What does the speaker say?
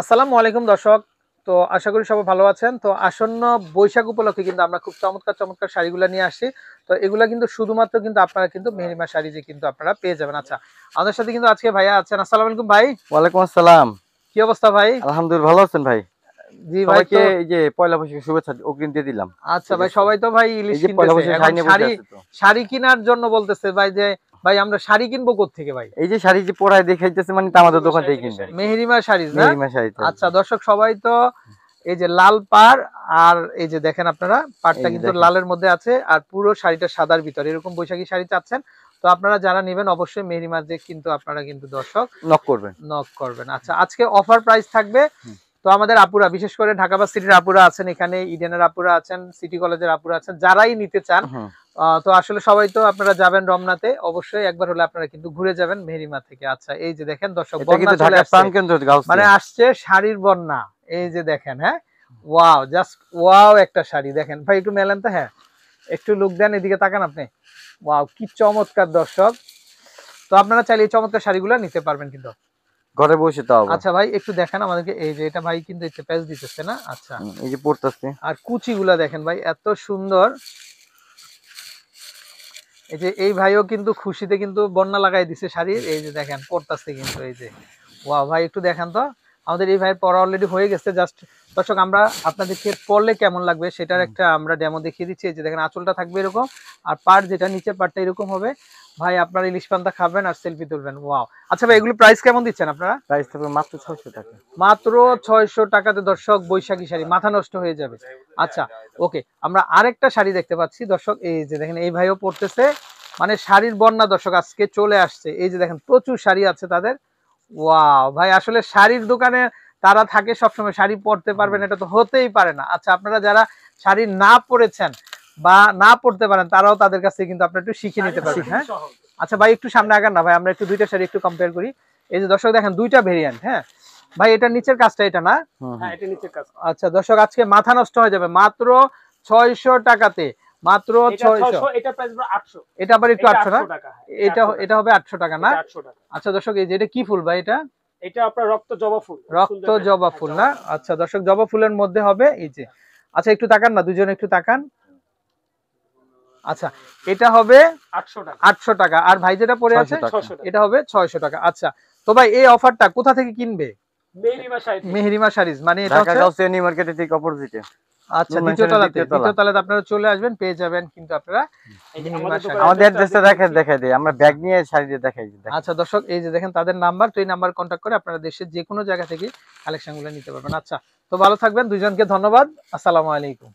আসসালামু আলাইকুম দর্শক। তো আশা করি সবাই ভালো আছেন। তো আসন্ন বৈশাখ উপলক্ষে কিন্তু আমরা খুব চমৎকার চমৎকার শাড়িগুলো নিয়ে আসছি। তো এগুলা কিন্তু শুধুমাত্র কিন্তু আপনারা কিন্তু মেহেরিমা শাড়ি যে কিন্তু আপনারা পেয়ে যাবেন। আচ্ছা, আমাদের সাথে কিন্তু আজকে ভাইয়া আছেন। আসসালামু আলাইকুম ভাই। ওয়ালাইকুম আসসালাম। কি অবস্থা ভাই? আলহামদুলিল্লাহ, ভালো আছেন ভাই? জি ভাই। সবাইকে তো এই যে পয়লা বৈশাখের শুভেচ্ছা অগ্রিম দিয়ে দিলাম। আচ্ছা ঠিক ভাই, আছে, সবাই তো ভাই ইলিশ এই যে পয়লা কিনতেছে। বৈশাখে এখন শাড়ি নিয়ে বসে শাড়ি আছে তো। শাড়ি কেনার জন্য বলতেছে ভাই যে ভাই আমরা শাড়ি কিনবো কোত্থেকে ভাই? এই যে শাড়ি যে পরায় দেখাইতেছে মানে তো আমাদের দোকান থেকে কিনবেন। মেহেরিমা শাড়ি না? মেহেরিমা শাড়িতে আচ্ছা দর্শক, সবাই তো এই যে লাল পাড়, আর এই যে দেখেন আপনারা পাড়টা এই যে কিন্তু দেখেন, লালের মধ্যে আছে, আর পুরো শাড়িটা সাদার ভিতরে এরকম বৈশাখী শাড়ি চাচ্ছেন। তো আপনারা যারা নেবেন অবশ্যই মেহেরিমা যে কিন্তু আপনারা কিন্তু দর্শক নক করবেন। নক করবেন। আচ্ছা, আজকে অফার প্রাইস থাকবে। হুম, তো আমাদের আপুরা, বিশেষ করে ঢাকা বা সিটির আপুরা আছেন, এখানে ইডেনের আপুরা আছেন, সিটি কলেজের আপুরা আছেন, যারাই নিতে চান। হুম। তো আসলে সবাই তো আপনারা যাবেন রমনাতে, অবশ্যই একবার হলে আপনারা কিন্তু ঘুরে যাবেন মেহেরিমা থেকে। আচ্ছা, এই যে দেখেন দর্শক, এটা বন্যা কিন্তু চলে ঢাকার আসছে, প্রাণকেন্দ্র মানে গাউসিয়া। আসছে শাড়ির বন্যা। এই যে দেখেন, হ্যাঁ, ওয়াও, জাস্ট ওয়াও একটা শাড়ি দেখেন ভাই, একটু মেলেন তো, হ্যাঁ একটু লুক দেন, এদিকে তাকান আপনি। ওয়াও, কি চমৎকার দর্শক। তো আপনারা চাইলে এই চমৎকার শাড়িগুলো নিতে পারবেন কিন্তু। ঘরে বসে তো আবার। আচ্ছা ভাই, একটু দেখেন আমাদেরকে, এই যে এটা ভাই কিন্তু একটু প্যাচ দিতেছে না। আচ্ছা, এই যে পড়তেছে। আর কুচিগুলা দেখেন ভাই, এত সুন্দর। এই যে এই ভাইও কিন্তু খুশিতে কিন্তু বন্যা লাগাই দিছে শাড়ির, এই যে দেখেন পরতাছে কিন্তু। এই যে ওয়াও ভাই, একটু দেখেন তো, আমাদের এই ভাইয়ের পরা অলরেডি হয়ে গেছে। জাস্ট দর্শক, আমরা আপনাদেরকে পরলে কেমন লাগবে সেটার একটা আমরা ডেমো দেখিয়ে দিচ্ছি। এই যে দেখেন, আঁচলটা থাকবে এরকম, আর পাড় যেটা নিচের পাড়টা এরকম হবে। ভাই আপনার ইলিশ পান্তা খাবেন আর সেলফি তুলবেন। ওয়াও। আচ্ছা ভাই, এগুলো প্রাইস কেমন দিচ্ছেন আপনারা? প্রাইস থাকবে মাত্র 600 টাকা। মাত্র 600 টাকাতে দর্শক, বৈশাখী শাড়ি, মাথা নষ্ট হয়ে যাবে। আচ্ছা, ওকে, আমরা আরেকটা শাড়ি দেখতে পাচ্ছি দর্শক। এই যে দেখেন, এই ভাইও পড়তেছে, মানে শাড়ির বন্যা দর্শক আজকে চলে আসছে। এই যে দেখেন, প্রচুর শাড়ি আছে তাদের। ওয়াও ভাই, আসলে শাড়ির দোকানে তারা থাকে সবসময়, শাড়ি পরতে পারবেন এটা তো হতেই পারে না। আচ্ছা, আপনারা যারা শাড়ি না পরেছেন বা না পড়তে পারেন, তারাও তাদের কাছ থেকে কিন্তু আপনারা একটু শিখে নিতে পারবেন। হ্যাঁ, আচ্ছা ভাই, একটু সামনে আগান না ভাই, আমরা একটু দুইটা শাড়ি একটু কম্পেয়ার করি। এই যে দর্শক দেখেন, দুইটা ভেরিয়েন্ট। হ্যাঁ ভাই, এটা নিচের কাজটা এটা না? হ্যাঁ, এটা নিচের কাজ। আচ্ছা দর্শক, আজকে মাথা নষ্ট হয়ে যাবে মাত্র 600 টাকাতে। মাত্র 600। এটা প্রাইস 800। এটা আবার একটু 800 না? টাকা। এটা এটা হবে 800 টাকা না? 800 টাকা। আচ্ছা দর্শক, এই যে এটা কি ফুল ভাই? এটা এটা আপনার রক্ত জবা ফুল। রক্ত জবা ফুল না? আচ্ছা দর্শক, জবা ফুলের মধ্যে হবে এই যে। আচ্ছা, একটু তাকান না, দুজনে একটু তাকান। আচ্ছা, এটা হবে 800 টাকা। 800 টাকা, আর ভাই যেটা পরে আছে 600 টাকা। এটা হবে 600 টাকা। আচ্ছা, তো ভাই এই অফারটা কোথা থেকে কিনবে? মেহেরিমা শাড়ি। মেহেরিমা শাড়িজ, মানে এটা ঢাকা হচ্ছে গাউসিয়া নিউ মার্কেটের ঠিক অপোজিটে। আচ্ছা, দ্বিতীয় তলাতে আপনারা চলে আসবেন, পেয়ে যাবেন কিন্তু আপনারা মেহেরিমা শাড়ি। আমাদের অ্যাড্রেসটা দেখাই দেই, আমরা ব্যাগ নিয়ে শাড়ি দিয়ে দেখাই দিই। আচ্ছা দর্শক, এই যে দেখেন তাদের নাম্বার, তো এই নাম্বার কন্ট্যাক্ট করে আপনারা দেশের যে কোনো জায়গা থেকে কালেকশনগুলো নিতে পারবেন। আচ্ছা, তো ভালো থাকবেন, দুইজনকে ধন্যবাদ। আসসালামু আলাইকুম।